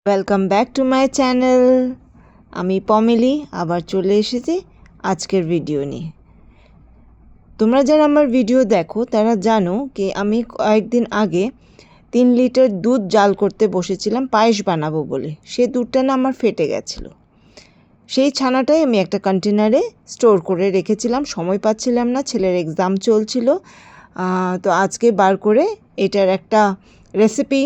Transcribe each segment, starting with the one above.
Welcome back to my channel. আমি পমেলি আবার চলে এসেছি আজকের ভিডিও নিয়ে। তোমরা যারা আমার ভিডিও দেখো তারা জানো কি আমি কয়েকদিন আগে 3 লিটার দুধ জাল করতে বসেছিলাম পায়েস বানাবো বলে। সেই দুধটা না আমার ফেটে গেছিলো। সেই ছানাটাই আমি একটা কন্টেনারে স্টোর করে রেখেছিলাম, সময় পাচ্ছিলাম না, ছেলের এক্সাম চলছিল। তো আজকে বার করে এটার একটা রেসিপি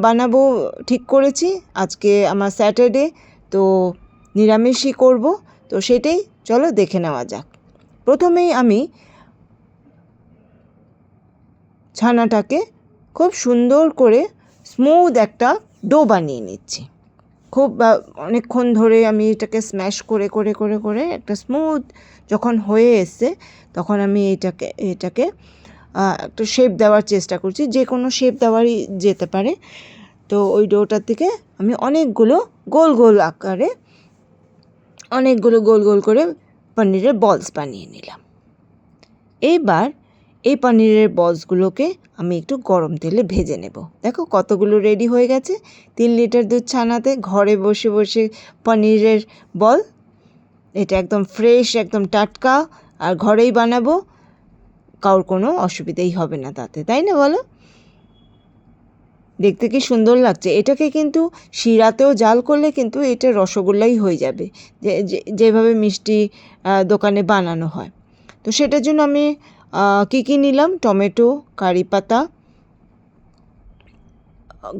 বানাবো ঠিক করেছি। আজকে আমার স্যাটারডে, তো নিরামিষই করব, তো সেটাই চলো দেখে নেওয়া যাক। প্রথমেই আমি ছানাটাকে খুব সুন্দর করে স্মুথ একটা ডো বানিয়ে নিচ্ছি। খুব অনেকক্ষণ ধরে আমি এটাকে স্ম্যাশ করে করে করে করে একটা স্মুথ যখন হয়ে এসছে তখন আমি এটাকে একটা শেপ দেওয়ার চেষ্টা করছি। যে কোনো শেপ দেওয়ারই যেতে পারে। তো ওই ডোটার থেকে আমি অনেকগুলো গোল গোল আকারে অনেকগুলো গোল গোল করে পনিরের বলস বানিয়ে নিলাম। এইবার এই পনিরের বলসগুলোকে আমি একটু গরম তেলে ভেজে নেব। দেখো কতগুলো রেডি হয়ে গেছে। 3 লিটার দুধ ছানাতে ঘরে বসে বসে পনিরের বল, এটা একদম ফ্রেশ, একদম টাটকা, আর ঘরেই বানাবো, কারোর কোনো অসুবিধাই হবে না তাতে, তাই না বলো? দেখতে কি সুন্দর লাগছে। এটাকে কিন্তু শিরাতেও জাল করলে কিন্তু এটা রসগোল্লাই হয়ে যাবে, যেভাবে মিষ্টি দোকানে বানানো হয়। তো সেটার জন্য আমি কী নিলাম, টমেটো, কারি পাতা,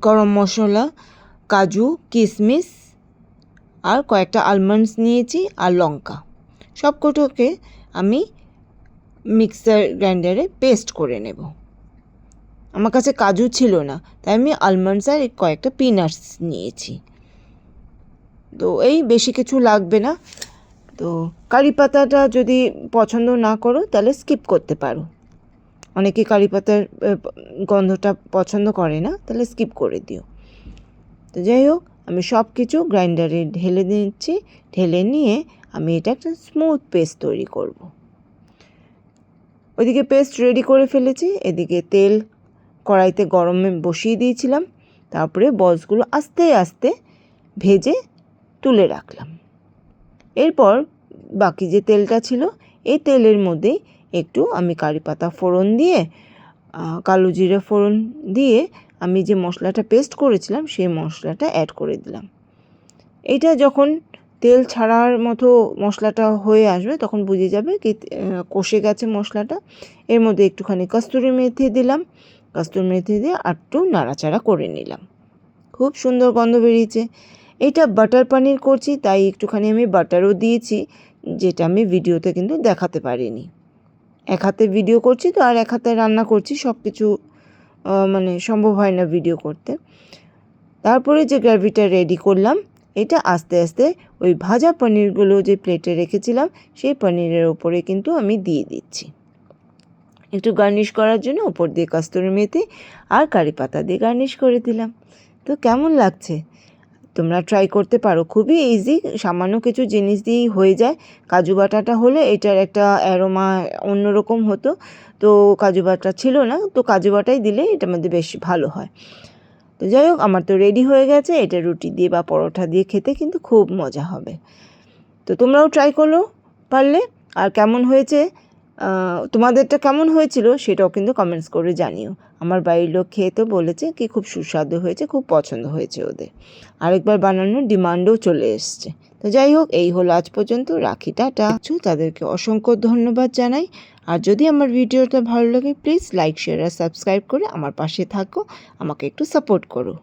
গরম মশলা, কাজু, কিশমিশ আর কয়েকটা আলমন্ডস নিয়েছি, আর লঙ্কা। সবকটাকে আমি মিক্সার গ্রাইন্ডারে পেস্ট করে নেব। আমার কাছে কাজু ছিল না, তাই আমি আলমন্ডস আর কয়েকটা পিনাটস নিয়েছি। তো এই বেশি কিছু লাগবে না। তো কারি পাতাটা যদি পছন্দ না করো তাহলে স্কিপ করতে পারো। অনেকে কারি পাতার গন্ধটা পছন্দ করে না, তাহলে স্কিপ করে দিও। তো যাই হোক, আমি সব কিছু গ্রাইন্ডারে ঢেলে দিচ্ছি। ঢেলে নিয়ে আমি এটা একটা স্মুথ পেস্ট তৈরি করব। ওইদিকে পেস্ট রেডি করে ফেলেছি, এদিকে তেল কড়াইতে গরমে বসিয়ে দিয়েছিলাম। তারপরে বলসগুলো আস্তে আস্তে ভেজে তুলে রাখলাম। এরপর বাকি যে তেলটা ছিল এই তেলের মধ্যেই একটু আমি কারি পাতা ফোড়ন দিয়ে, কালো জিরে ফোড়ন দিয়ে আমি যে মশলাটা পেস্ট করেছিলাম সেই মশলাটা অ্যাড করে দিলাম। এইটা যখন তেল ছাড়ার মতো মশলাটা হয়ে আসবে তখন বুঝে যাবে কি কষে গেছে মশলাটা। এর মধ্যে একটুখানি কস্তুরি মেথি দিলাম। কস্তুরি মেথি দিয়ে একটু নাড়াচাড়া করে নিলাম। খুব সুন্দর গন্ধ বেরিয়েছে। এটা বাটার পনির করছি, তাই একটুখানি আমি বাটারও দিয়েছি, যেটা আমি ভিডিওতে কিন্তু দেখাতে পারিনি। এক হাতে ভিডিও করছি তো, আর এক হাতে রান্না করছি, সব কিছু মানে সম্ভব হয় না ভিডিও করতে। তারপরে যে গ্রেভিটা রেডি করলাম, এটা আস্তে আস্তে ওই ভাজা পনিরগুলো যে প্লেটে রেখেছিলাম সেই পনিরের ওপরে কিন্তু আমি দিয়ে দিচ্ছি। একটু গার্নিশ করার জন্য ওপর দিয়ে কস্তুরি মেথি আর কারি পাতা দিয়ে গার্নিশ করে দিলাম। তো কেমন লাগছে? তোমরা ট্রাই করতে পারো, খুবই ইজি, সামান্য কিছু জিনিস দিয়েই হয়ে যায়। কাজু বাটাটা হলে এটার একটা অ্যারোমা অন্যরকম হতো, তো কাজু বাটা ছিল না, তো কাজু বাটাই দিলে এটার মধ্যে বেশ ভালো হয়। তো যাই হোক, আমার তো রেডি হয়ে গেছে। এটা রুটি দিয়ে বা পরোটা দিয়ে খেতে কিন্তু খুব মজা হবে। তো তোমরাও ট্রাই করো পারলে। আর কেমন হয়েছে, তোমাদেরটা কেমন হয়েছিল সেটাও কিন্তু কমেন্টস করে জানিও। আমার বাড়ির লোক খেয়ে তো বলেছে কি খুব সুস্বাদু হয়েছে, খুব পছন্দ হয়েছে ওদের। আরেকবার বানানোর ডিমান্ডও চলে এসছে। তো যাই হোক, এই হলো আজ পর্যন্ত। রাখি, টাটা। তাদেরকে অসংখ্য ধন্যবাদ জানাই। আর যদি আমার ভিডিওটা ভালো লাগে প্লিজ লাইক, শেয়ার আর সাবস্ক্রাইব করে আমার পাশে থাকো, আমাকে একটু সাপোর্ট করো।